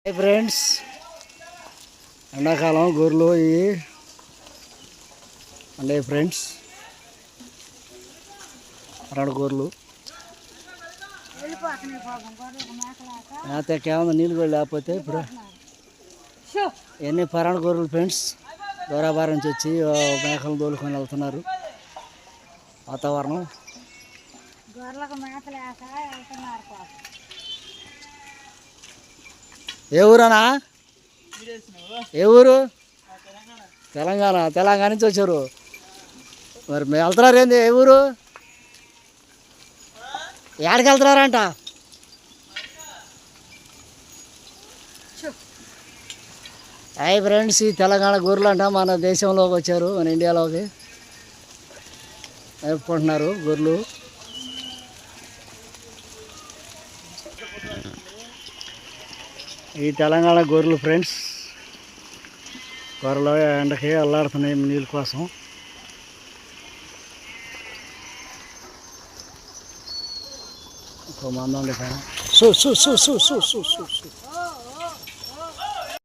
Hi friends, ఎండాకాలం గొర్రెలు ఇవి అంటే ఫ్రెండ్స్ రెండు గొర్రెలు మేతకేమన్నా నీళ్ళు కూడా లేకపోతే ఇప్పుడు ఎన్ని పరాణ గొర్రెలు ఫ్రెండ్స్ దూరాబారం నుంచి వచ్చి మేకలు తోలుకొని వెళ్తున్నారు. వాతావరణం ఏ ఊరనా? ఏ ఊరు? తెలంగాణ నుంచి వచ్చారు. మరి మేము వెళ్తున్నారు ఏంది? ఏ ఊరు? ఎక్కడికి వెళ్తున్నారంట? హాయ్ ఫ్రెండ్స్, ఈ తెలంగాణ గొర్రెలు అంట మన దేశంలోకి వచ్చారు, మన ఇండియాలోకి మేపుకుంటున్నారు గొర్రెలు. ఈ తెలంగాణ గొర్రెలు ఫ్రెండ్స్ గొర్రెలు ఎండకి అల్లాడుతున్నాయి నీళ్ళ కోసం. ఇంకో మంది ఉండే పైన